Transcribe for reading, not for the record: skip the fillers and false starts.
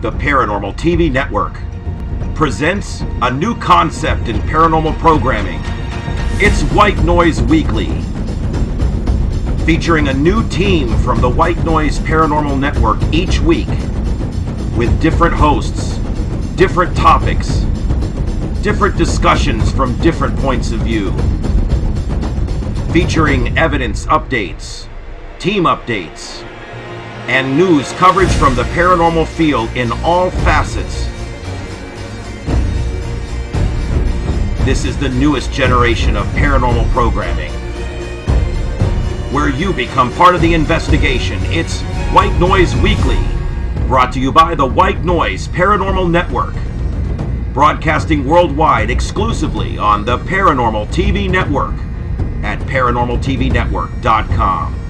The Paranormal TV Network presents a new concept in paranormal programming. It's White Noise Weekly, featuring a new team from the White Noise Paranormal Network each week, with different hosts, different topics, different discussions from different points of view, featuring evidence updates, team updates, and news coverage from the paranormal field in all facets. This is the newest generation of paranormal programming, where you become part of the investigation. It's White Noise Weekly, brought to you by the White Noise Paranormal Network, broadcasting worldwide exclusively on the Paranormal TV Network at paranormaltvnetwork.com.